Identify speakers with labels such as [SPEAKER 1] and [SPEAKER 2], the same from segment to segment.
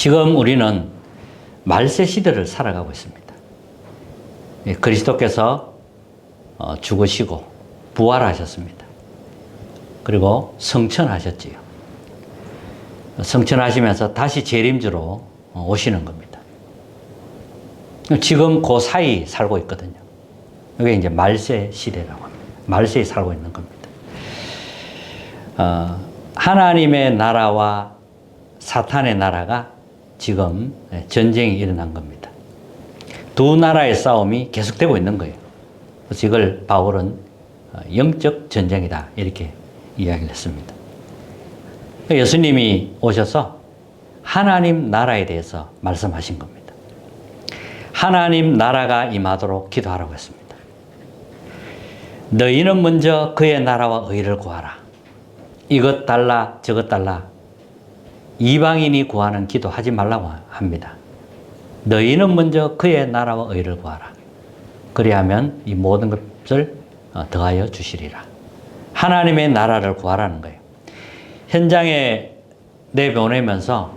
[SPEAKER 1] 지금 우리는 말세 시대를 살아가고 있습니다. 그리스도께서 죽으시고 부활하셨습니다. 그리고 성천하셨지요. 성천하시면서 다시 재림주로 오시는 겁니다. 지금 그 사이 살고 있거든요. 이게 이제 말세 시대라고 합니다. 말세에 살고 있는 겁니다. 하나님의 나라와 사탄의 나라가 지금 전쟁이 일어난 겁니다. 두 나라의 싸움이 계속되고 있는 거예요. 그래서 이걸 바울은 영적 전쟁이다 이렇게 이야기를 했습니다. 예수님이 오셔서 하나님 나라에 대해서 말씀하신 겁니다. 하나님 나라가 임하도록 기도하라고 했습니다. 너희는 먼저 그의 나라와 의를 구하라. 이것 달라 저것 달라 이방인이 구하는 기도 하지 말라고 합니다. 너희는 먼저 그의 나라와 의를 구하라. 그리하면 이 모든 것을 더하여 주시리라. 하나님의 나라를 구하라는 거예요. 현장에 내보내면서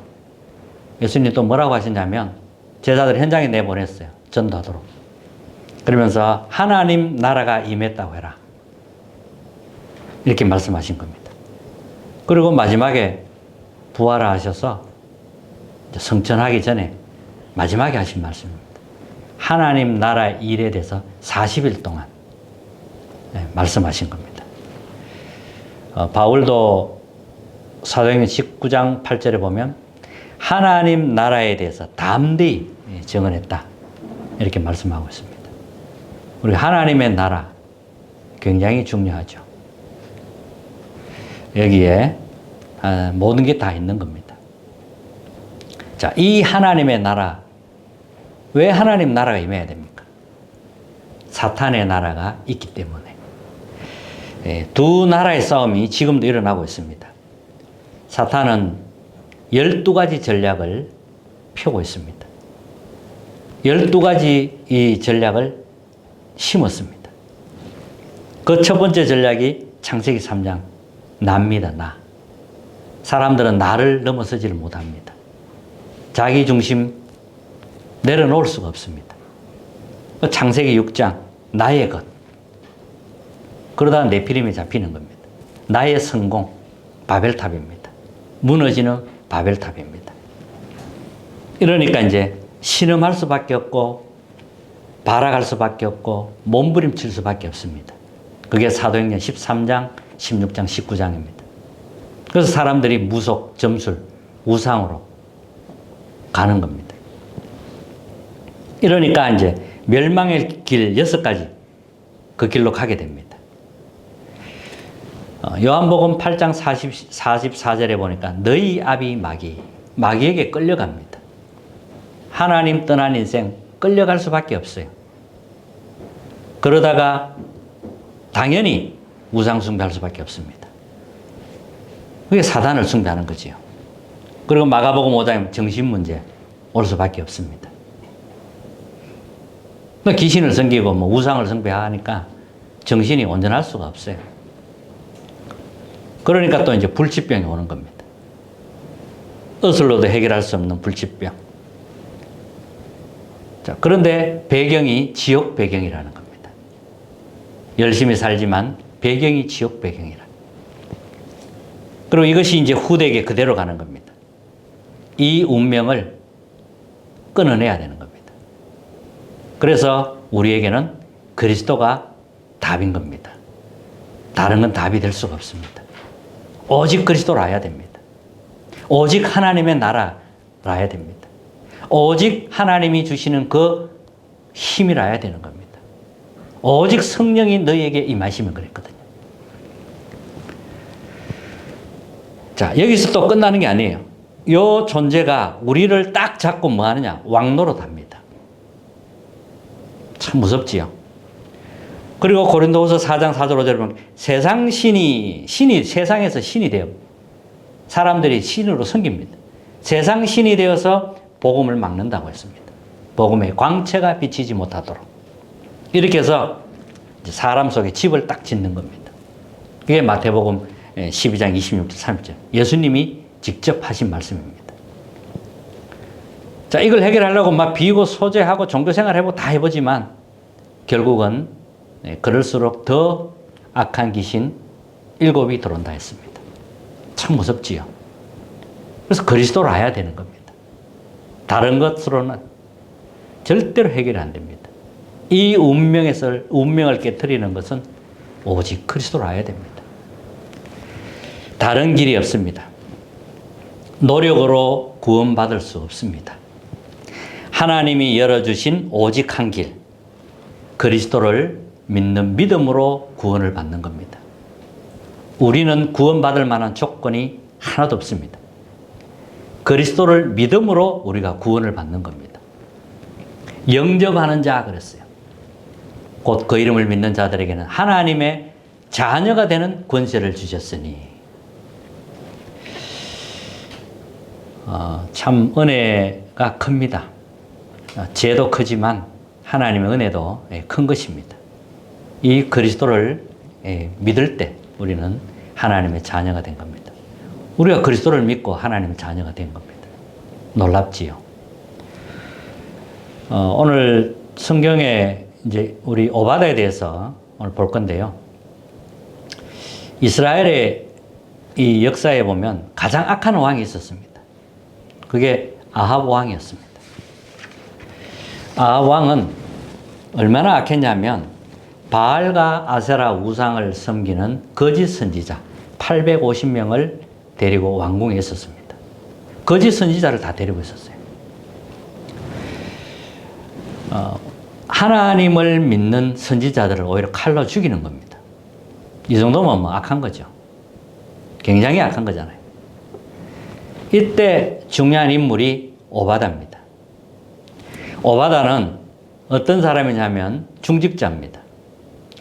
[SPEAKER 1] 예수님이 또 뭐라고 하시냐면 제자들 현장에 내보냈어요. 전도하도록. 그러면서 하나님 나라가 임했다고 해라. 이렇게 말씀하신 겁니다. 그리고 마지막에 부활하셔서 성천하기 전에 마지막에 하신 말씀입니다. 하나님 나라 일에 대해서 40일 동안 말씀하신 겁니다. 바울도 사도행전 19장 8절에 보면 하나님 나라에 대해서 담대히 증언했다. 이렇게 말씀하고 있습니다. 우리 하나님의 나라 굉장히 중요하죠. 여기에 모든 게 다 있는 겁니다. 자, 이 하나님의 나라, 왜 하나님 나라가 임해야 됩니까? 사탄의 나라가 있기 때문에. 두 나라의 싸움이 지금도 일어나고 있습니다. 사탄은 12가지 전략을 펴고 있습니다. 12가지 이 전략을 심었습니다. 그 첫 번째 전략이 창세기 3장, 나입니다, 나. 사람들은 나를 넘어서지를 못합니다. 자기 중심 내려놓을 수가 없습니다. 창세기 6장, 나의 것. 그러다가 네피림에 잡히는 겁니다. 나의 성공, 바벨탑입니다. 무너지는 바벨탑입니다. 이러니까 이제 신음할 수밖에 없고 발악할 수밖에 없고 몸부림칠 수밖에 없습니다. 그게 사도행전 13장, 16장, 19장입니다. 그래서 사람들이 무속, 점술, 우상으로 가는 겁니다. 이러니까 이제 멸망의 길 6가지 그 길로 가게 됩니다. 요한복음 8장 44절에 보니까 너희 아비 마귀에게 끌려갑니다. 하나님 떠난 인생 끌려갈 수밖에 없어요. 그러다가 당연히 우상 숭배할 수밖에 없습니다. 그게 사단을 숭배하는 거지요. 그리고 마가복음 5장에 정신 문제 올 수밖에 없습니다. 귀신을 섬기고 우상을 섬기하니까 정신이 온전할 수가 없어요. 그러니까 또 이제 불치병이 오는 겁니다. 의술로도 해결할 수 없는 불치병. 자, 그런데 배경이 지옥 배경이라는 겁니다. 열심히 살지만 배경이 지옥 배경이라. 그리고 이것이 이제 후대에게 그대로 가는 겁니다. 이 운명을 끊어내야 되는 겁니다. 그래서 우리에게는 그리스도가 답인 겁니다. 다른 건 답이 될 수가 없습니다. 오직 그리스도로 알아야 됩니다. 오직 하나님의 나라라야 됩니다. 오직 하나님이 주시는 그 힘이라 해야 되는 겁니다. 오직 성령이 너희에게 임하시면 그랬거든요. 자, 여기서 또 끝나는 게 아니에요. 이 존재가 우리를 딱 잡고 뭐 하느냐? 왕노릇 합니다. 참 무섭지요. 그리고 고린도후서 4장 4절 5절에 보면 세상 신이 세상에서 신이 되어 사람들이 신으로 섬깁니다. 세상 신이 되어서 복음을 막는다고 했습니다. 복음의 광채가 비치지 못하도록. 이렇게 해서 사람 속에 집을 딱 짓는 겁니다. 그게 마태복음 12장 26절 30절. 예수님이 직접 하신 말씀입니다. 자, 이걸 해결하려고 막 비고 소재하고 종교생활 해보고 다 해보지만 결국은 그럴수록 더 악한 귀신 7이 들어온다 했습니다. 참 무섭지요. 그래서 그리스도로 와야 되는 겁니다. 다른 것으로는 절대로 해결이 안 됩니다. 이 운명을 깨뜨리는 것은 오직 그리스도로 와야 됩니다. 다른 길이 없습니다. 노력으로 구원받을 수 없습니다. 하나님이 열어주신 오직 한 길, 그리스도를 믿는 믿음으로 구원을 받는 겁니다. 우리는 구원받을 만한 조건이 하나도 없습니다. 그리스도를 믿음으로 우리가 구원을 받는 겁니다. 영접하는 자 그랬어요. 곧 그 이름을 믿는 자들에게는 하나님의 자녀가 되는 권세를 주셨으니. 참 은혜가 큽니다. 죄도 크지만 하나님의 은혜도 큰 것입니다. 이 그리스도를 믿을 때 우리는 하나님의 자녀가 된 겁니다. 우리가 그리스도를 믿고 하나님의 자녀가 된 겁니다. 놀랍지요. 오늘 성경에 이제 우리 오바다에 대해서 오늘 볼 건데요. 이스라엘의 이 역사에 보면 가장 악한 왕이 있었습니다. 그게 아합 왕이었습니다. 아합 왕은 얼마나 악했냐면 바알과 아세라 우상을 섬기는 거짓 선지자 850명을 데리고 왕궁에 있었습니다. 거짓 선지자를 다 데리고 있었어요. 하나님을 믿는 선지자들을 오히려 칼로 죽이는 겁니다. 이 정도면 뭐 악한 거죠. 굉장히 악한 거잖아요. 이때 중요한 인물이 오바다입니다. 오바다는 어떤 사람이냐면 중직자입니다.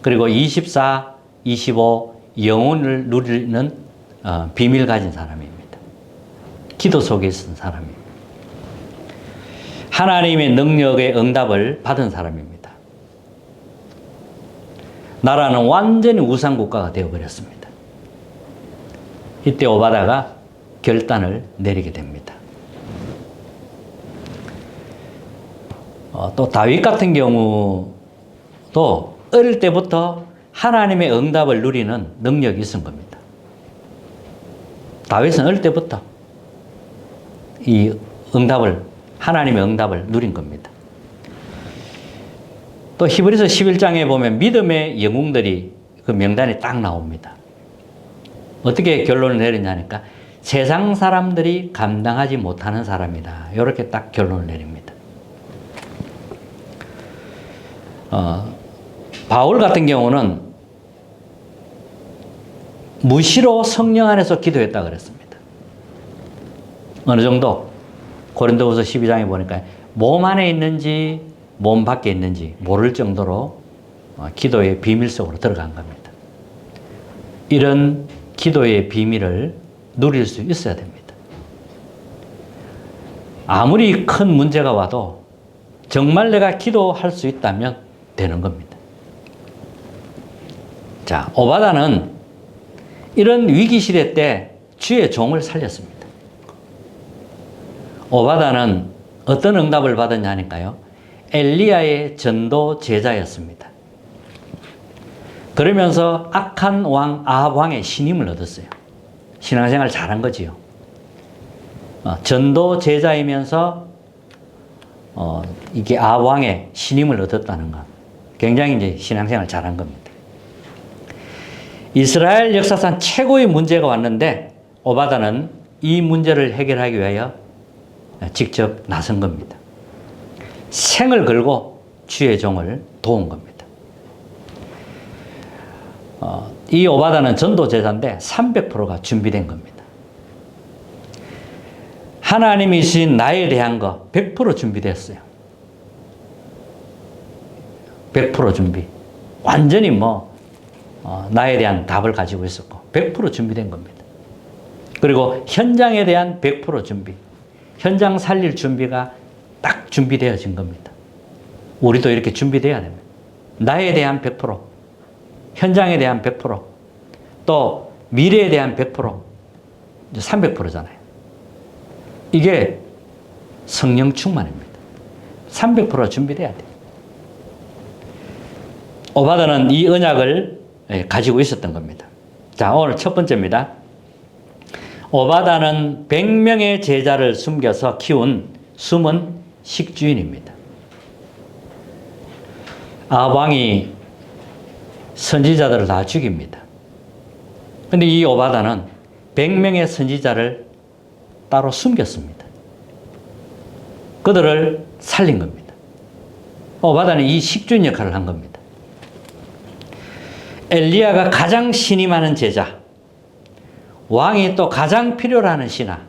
[SPEAKER 1] 그리고 24, 25 영혼을 누리는 비밀 가진 사람입니다. 기도 속에 있는 사람입니다. 하나님의 능력의 응답을 받은 사람입니다. 나라는 완전히 우상국가가 되어버렸습니다. 이때 오바다가 결단을 내리게 됩니다. 또 다윗 같은 경우도 어릴 때부터 하나님의 응답을 누리는 능력이 있은 겁니다. 다윗은 어릴 때부터 이 하나님의 응답을 누린 겁니다. 또 히브리서 11장에 보면 믿음의 영웅들이 그 명단이 딱 나옵니다. 어떻게 결론을 내리냐니까 세상 사람들이 감당하지 못하는 사람이다. 이렇게 딱 결론을 내립니다. 바울 같은 경우는 무시로 성령 안에서 기도했다 그랬습니다. 어느 정도? 고린도후서 12장에 보니까 몸 안에 있는지 몸 밖에 있는지 모를 정도로 기도의 비밀 속으로 들어간 겁니다. 이런 기도의 비밀을 누릴 수 있어야 됩니다. 아무리 큰 문제가 와도 정말 내가 기도할 수 있다면 되는 겁니다. 자, 오바다는 이런 위기 시대 때 주의 종을 살렸습니다. 오바다는 어떤 응답을 받았냐니까요. 엘리야의 전도 제자였습니다. 그러면서 악한 왕 아합 왕의 신임을 얻었어요. 신앙생활 잘한 거지요. 전도 제자이면서 이게 아합 왕의 신임을 얻었다는 것. 굉장히 이제 신앙생활 잘한 겁니다. 이스라엘 역사상 최고의 문제가 왔는데 오바다는 이 문제를 해결하기 위하여 직접 나선 겁니다. 생을 걸고 주의 종을 도운 겁니다. 이 오바다는 전도 제자인데 300%가 준비된 겁니다. 하나님이 주신 나에 대한 거 100% 준비됐어요. 100% 준비. 완전히 나에 대한 답을 가지고 있었고 100% 준비된 겁니다. 그리고 현장에 대한 100% 준비. 현장 살릴 준비가 딱 준비되어진 겁니다. 우리도 이렇게 준비돼야 됩니다. 나에 대한 100%, 현장에 대한 100%, 또 미래에 대한 100%, 300%잖아요. 이게 성령 충만입니다. 300% 준비돼야 돼요. 오바다는 이 언약을 가지고 있었던 겁니다. 자, 오늘 첫 번째입니다. 오바다는 100명의 제자를 숨겨서 키운 숨은 식주인입니다. 아합 왕이 선지자들을 다 죽입니다. 근데 이 오바다는 100명의 선지자를 따로 숨겼습니다. 그들을 살린 겁니다. 오바다는 이 식주인 역할을 한 겁니다. 엘리야가 가장 신임하는 제자, 왕이 또 가장 필요로 하는 신하,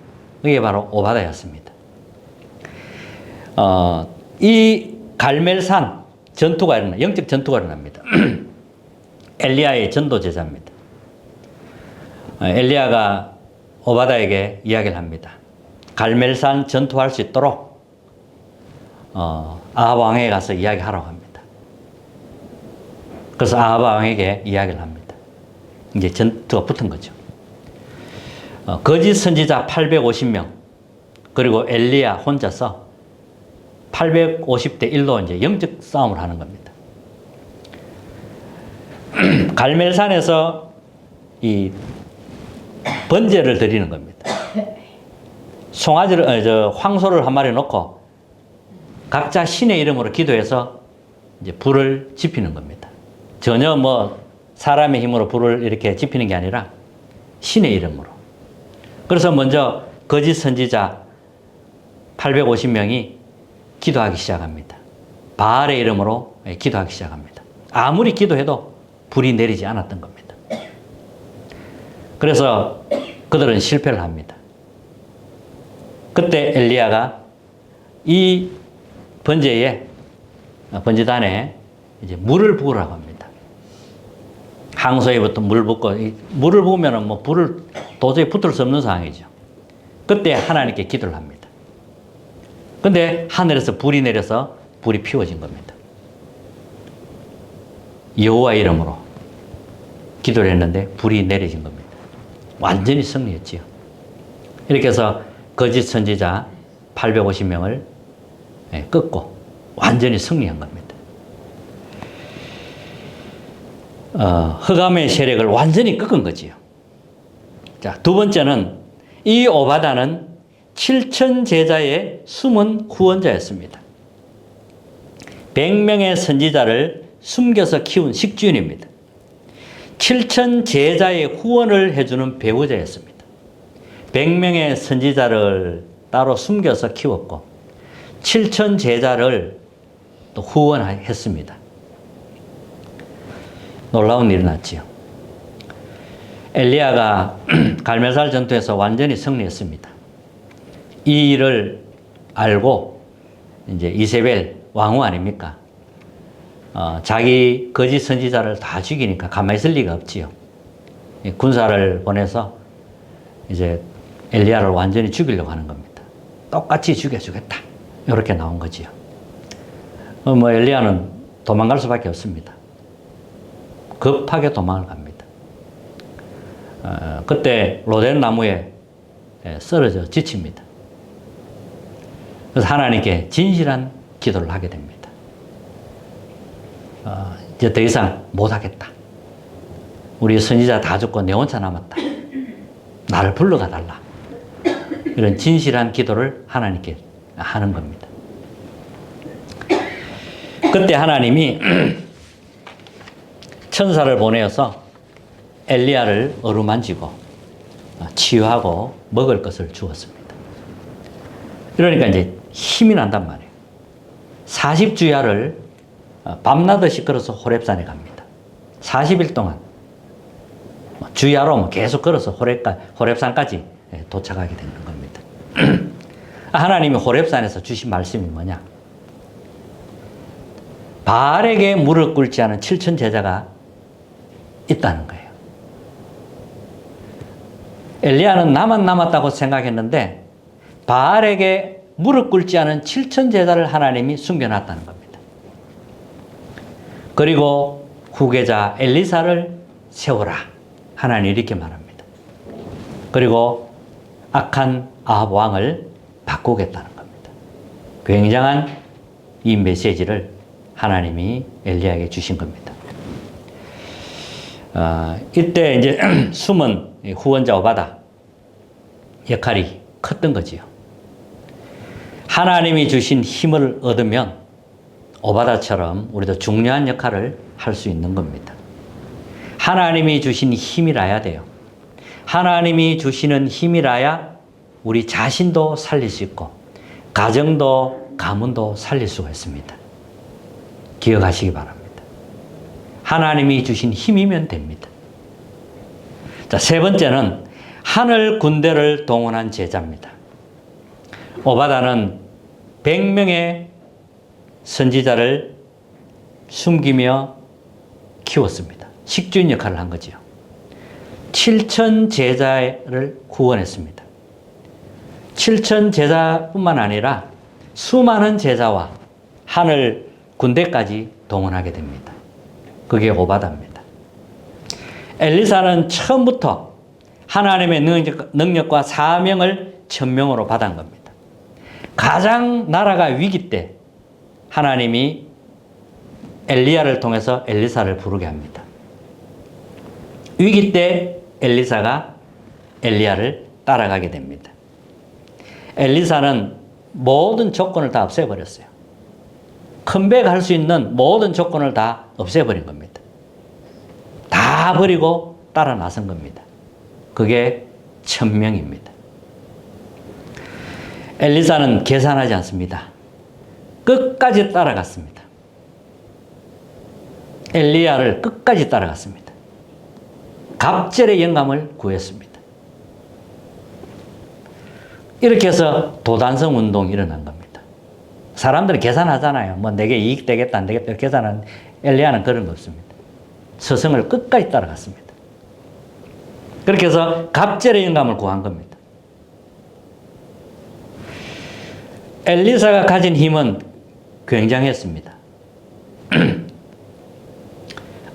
[SPEAKER 1] 그게 바로 오바다였습니다. 이 갈멜산 전투가 일어나, 영적 전투가 일어납니다. 엘리야의 전도 제자입니다. 엘리야가 오바다에게 이야기를 합니다. 갈멜산 전투할 수 있도록 아합 왕에게 가서 이야기하라고 합니다. 그래서 아합 왕에게 이야기를 합니다. 이제 전투가 붙은 거죠. 거짓 선지자 850명, 그리고 엘리야 혼자서 850대 1로 이제 영적 싸움을 하는 겁니다. 갈멜산에서 이 번제를 드리는 겁니다. 송아지를, 황소를 한 마리 놓고 각자 신의 이름으로 기도해서 이제 불을 지피는 겁니다. 전혀 뭐 사람의 힘으로 불을 이렇게 지피는 게 아니라 신의 이름으로. 그래서 먼저 거짓 선지자 850명이 기도하기 시작합니다. 바알의 이름으로 기도하기 시작합니다. 아무리 기도해도 불이 내리지 않았던 겁니다. 그래서 그들은 실패를 합니다. 그때 엘리야가 이 번제단에 이제 물을 부으라고 합니다. 항소에부터 물 붓고, 물을 부으면 뭐 불을 도저히 붙을 수 없는 상황이죠. 그때 하나님께 기도를 합니다. 근데 하늘에서 불이 내려서 불이 피워진 겁니다. 여호와 이름으로 기도를 했는데 불이 내려진 겁니다. 완전히 승리했지요. 이렇게 해서 거짓 선지자 850명을 꺾고 완전히 승리한 겁니다. 흑암의 세력을 완전히 꺾은 거지요. 자, 두 번째는 이 오바다는 7천 제자의 숨은 후원자였습니다. 100명의 선지자를 숨겨서 키운 식주인입니다. 7천 제자의 후원을 해주는 배우자였습니다. 100명의 선지자를 따로 숨겨서 키웠고 7천 제자를 또 후원했습니다. 놀라운 일이 났지요. 엘리야가 갈멜산 전투에서 완전히 승리했습니다. 이 일을 알고 이제 이세벨 왕후 아닙니까? 자기 거짓 선지자를 다 죽이니까 가만히 있을 리가 없지요. 군사를 보내서 이제 엘리야를 완전히 죽이려고 하는 겁니다. 똑같이 죽여주겠다. 이렇게 나온 거지요. 뭐 엘리야는 도망갈 수밖에 없습니다. 급하게 도망을 갑니다. 그때 로덴 나무에 쓰러져 지칩니다. 그래서 하나님께 진실한 기도를 하게 됩니다. 이제 더 이상 못하겠다. 우리 선지자 다 죽고 내 혼자 남았다. 나를 불러가 달라. 이런 진실한 기도를 하나님께 하는 겁니다. 그때 하나님이 천사를 보내어서 엘리야를 어루만지고 치유하고 먹을 것을 주었습니다. 그러니까 이제 힘이 난단 말이에요. 40주야를 밤낮없이 걸어서 호렙산에 갑니다. 40일 동안 주야로 계속 걸어서 호렙산까지 도착하게 되는 겁니다. 하나님이 호렙산에서 주신 말씀이 뭐냐? 바알에게 무릎 꿇지 않은 7천 제자가 있다는 거예요. 엘리야는 나만 남았다고 생각했는데 바알에게 무릎 꿇지 않은 7천 제자를 하나님이 숨겨놨다는 겁니다. 그리고 후계자 엘리사를 세워라. 하나님이 이렇게 말합니다. 그리고 악한 아합 왕을 바꾸겠다는 겁니다. 굉장한 이 메시지를 하나님이 엘리야에게 주신 겁니다. 이때 이제 숨은 후원자 오바다 역할이 컸던 거지요. 하나님이 주신 힘을 얻으면 오바다처럼 우리도 중요한 역할을 할 수 있는 겁니다. 하나님이 주신 힘이라야 돼요. 하나님이 주시는 힘이라야 우리 자신도 살릴 수 있고 가정도 가문도 살릴 수가 있습니다. 기억하시기 바랍니다. 하나님이 주신 힘이면 됩니다. 자, 세 번째는 하늘 군대를 동원한 제자입니다. 오바다는 100명의 선지자를 숨기며 키웠습니다. 식주인 역할을 한 거지요. 7천 제자를 구원했습니다. 7천 제자뿐만 아니라 수많은 제자와 하늘 군대까지 동원하게 됩니다. 그게 오바다입니다. 엘리사는 처음부터 하나님의 능력과 사명을 천명으로 받은 겁니다. 가장 나라가 위기 때 하나님이 엘리야를 통해서 엘리사를 부르게 합니다. 위기 때 엘리사가 엘리야를 따라가게 됩니다. 엘리사는 모든 조건을 다 없애버렸어요. 컴백할 수 있는 모든 조건을 다 없애버린 겁니다. 다 버리고 따라 나선 겁니다. 그게 천명입니다. 엘리사는 계산하지 않습니다. 끝까지 따라갔습니다. 엘리야를 끝까지 따라갔습니다. 갑절의 영감을 구했습니다. 이렇게 해서 도단성 운동이 일어난 겁니다. 사람들이 계산하잖아요. 뭐 내게 이익 되겠다, 안 되겠다 계산하는 엘리야는 그런 거 없습니다. 스승을 끝까지 따라갔습니다. 그렇게 해서 갑절의 영감을 구한 겁니다. 엘리사가 가진 힘은 굉장했습니다.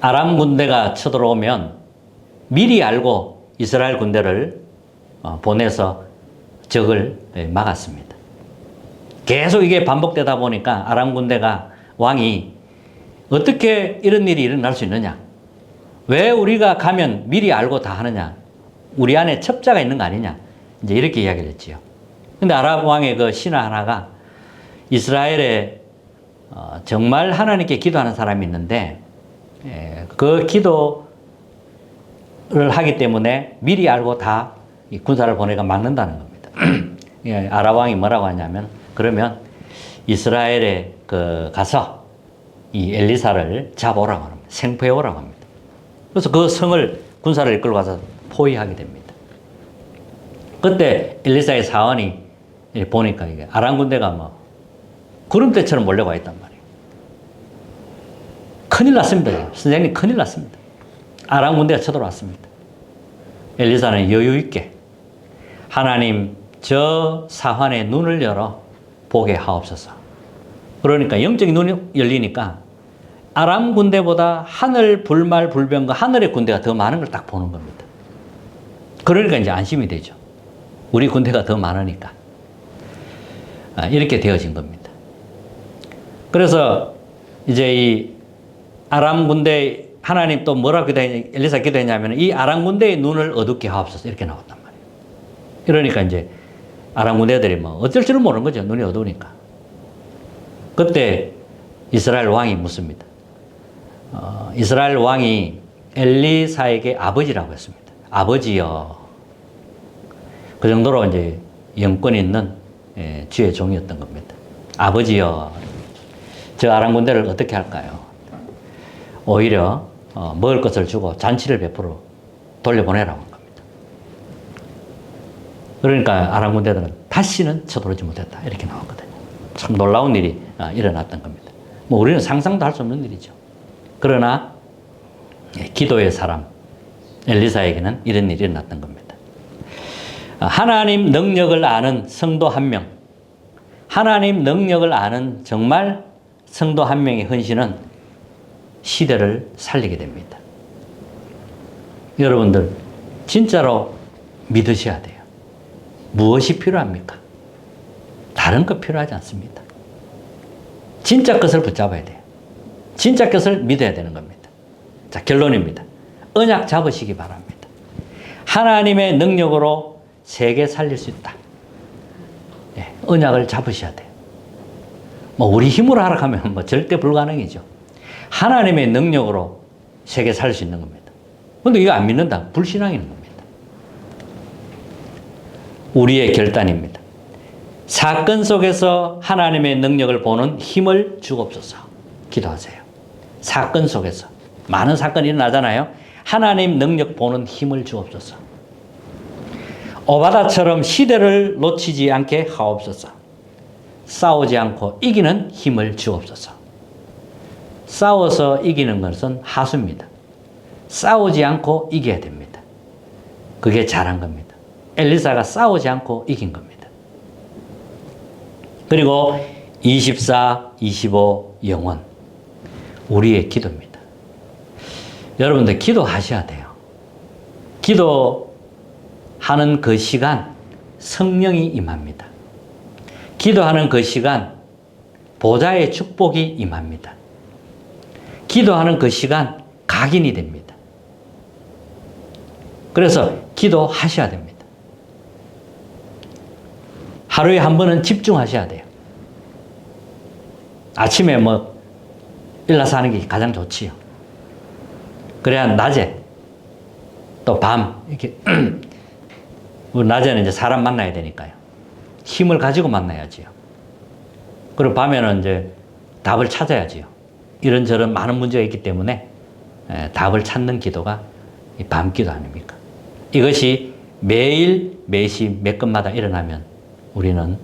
[SPEAKER 1] 아람 군대가 쳐들어오면 미리 알고 이스라엘 군대를 보내서 적을 막았습니다. 계속 이게 반복되다 보니까 아람 군대가 왕이 어떻게 이런 일이 일어날 수 있느냐? 왜 우리가 가면 미리 알고 다 하느냐? 우리 안에 첩자가 있는 거 아니냐? 이제 이렇게 이야기를 했지요. 근데 아람 왕의 그 신하 하나가 이스라엘에 정말 하나님께 기도하는 사람이 있는데 그 기도를 하기 때문에 미리 알고 다 군사를 보내가 막는다는 겁니다. 아람 왕이 뭐라고 하냐면 그러면 이스라엘에 가서 이 엘리사를 잡아오라고 합니다. 생포해 오라고 합니다. 그래서 그 성을 군사를 이끌고 가서 포위하게 됩니다. 그때 엘리사의 사원이 보니까 이게 아람 군대가 뭐 구름대처럼 몰려와 있단 말이에요. 큰일 났습니다. 선생님 큰일 났습니다. 아람 군대가 쳐들어왔습니다. 엘리사는 여유 있게 하나님 저 사환의 눈을 열어 보게 하옵소서. 그러니까 영적인 눈이 열리니까 아람 군대보다 하늘 불말 불병과 하늘의 군대가 더 많은 걸 딱 보는 겁니다. 그러니까 이제 안심이 되죠. 우리 군대가 더 많으니까. 이렇게 되어진 겁니다. 그래서 이제 이 아람 군대 하나님 또 뭐라고 기도했냐, 엘리사 기도했냐면 이 아람 군대의 눈을 어둡게 하옵소서 이렇게 나왔단 말이에요. 그러니까 이제 아람 군대들이 뭐 어쩔 줄은 모르는 거죠. 눈이 어두우니까. 그때 이스라엘 왕이 묻습니다. 이스라엘 왕이 엘리사에게 아버지라고 했습니다. 아버지여. 그 정도로 이제 영권 있는 주의 종이었던 겁니다. 아버지여. 저 아람 군대를 어떻게 할까요? 오히려 먹을 것을 주고 잔치를 베풀어 돌려보내라고 한 겁니다. 그러니까 아람 군대들은 다시는 쳐들어오지 못했다. 이렇게 나왔거든요. 참 놀라운 일이 일어났던 겁니다. 뭐 우리는 상상도 할 수 없는 일이죠. 그러나 기도의 사람 엘리사에게는 이런 일이 일어났던 겁니다. 하나님 능력을 아는 성도 한 명, 하나님 능력을 아는 정말 성도 한 명의 헌신은 시대를 살리게 됩니다. 여러분들 진짜로 믿으셔야 돼요. 무엇이 필요합니까? 다른 거 필요하지 않습니다. 진짜 것을 붙잡아야 돼요. 진짜 것을 믿어야 되는 겁니다. 자, 결론입니다. 언약 잡으시기 바랍니다. 하나님의 능력으로 세계 살릴 수 있다. 네, 언약을 잡으셔야 돼요. 뭐 우리 힘으로 하라 하면 뭐 절대 불가능이죠. 하나님의 능력으로 세계 살릴 수 있는 겁니다. 근데 이거 안 믿는다. 불신앙인 겁니다. 우리의 결단입니다. 사건 속에서 하나님의 능력을 보는 힘을 주옵소서. 기도하세요. 사건 속에서 많은 사건이 일어나잖아요. 하나님 능력 보는 힘을 주옵소서. 오바다처럼 시대를 놓치지 않게 하옵소서. 싸우지 않고 이기는 힘을 주옵소서. 싸워서 이기는 것은 하수입니다. 싸우지 않고 이겨야 됩니다. 그게 잘한 겁니다. 엘리사가 싸우지 않고 이긴 겁니다. 그리고 24, 25 영원. 우리의 기도입니다. 여러분들 기도하셔야 돼요. 기도하는 그 시간 성령이 임합니다. 기도하는 그 시간 보좌의 축복이 임합니다. 기도하는 그 시간 각인이 됩니다. 그래서 기도하셔야 됩니다. 하루에 한 번은 집중하셔야 돼요. 아침에 뭐 일어나서 하는 게 가장 좋지요. 그래야 낮에 또 밤 이렇게 낮에는 이제 사람 만나야 되니까요. 힘을 가지고 만나야지요. 그리고 밤에는 이제 답을 찾아야지요. 이런저런 많은 문제가 있기 때문에 답을 찾는 기도가 밤 기도 아닙니까? 이것이 매일 매시 몇 건마다 일어나면 우리는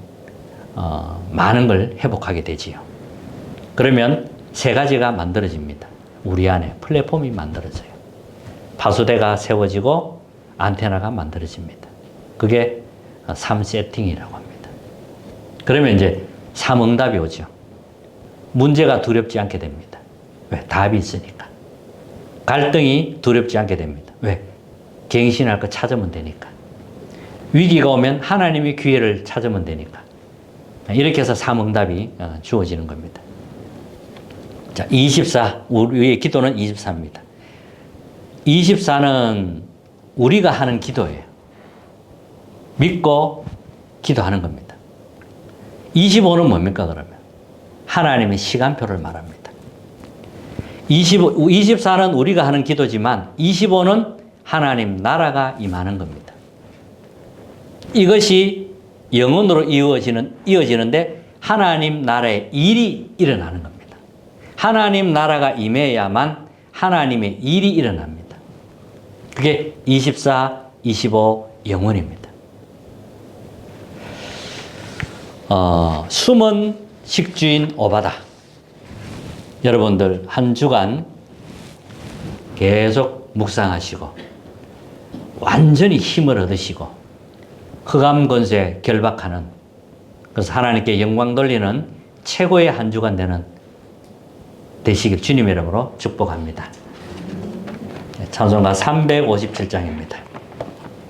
[SPEAKER 1] 많은 걸 회복하게 되지요. 그러면 세 가지가 만들어집니다. 우리 안에 플랫폼이 만들어져요. 파수대가 세워지고 안테나가 만들어집니다. 그게 3세팅이라고 합니다. 그러면 이제 3응답이 오죠. 문제가 두렵지 않게 됩니다. 왜? 답이 있으니까. 갈등이 두렵지 않게 됩니다. 왜? 갱신할 거 찾으면 되니까. 위기가 오면 하나님의 기회를 찾으면 되니까. 이렇게 해서 3응답이 주어지는 겁니다. 자, 24. 우리의 기도는 24입니다. 24는 우리가 하는 기도예요. 믿고 기도하는 겁니다. 25는 뭡니까, 그러면? 하나님의 시간표를 말합니다. 24는 우리가 하는 기도지만 25는 하나님 나라가 임하는 겁니다. 이것이 영혼으로 이어지는데 하나님 나라의 일이 일어나는 겁니다. 하나님 나라가 임해야만 하나님의 일이 일어납니다. 그게 24, 25 영혼입니다. 숨은 식주인 오바다. 여러분들 한 주간 계속 묵상하시고 완전히 힘을 얻으시고 흑암 권세 결박하는, 그래서 하나님께 영광 돌리는 최고의 한 주간 되시길 주님의 이름으로 축복합니다. 찬송가 357장입니다.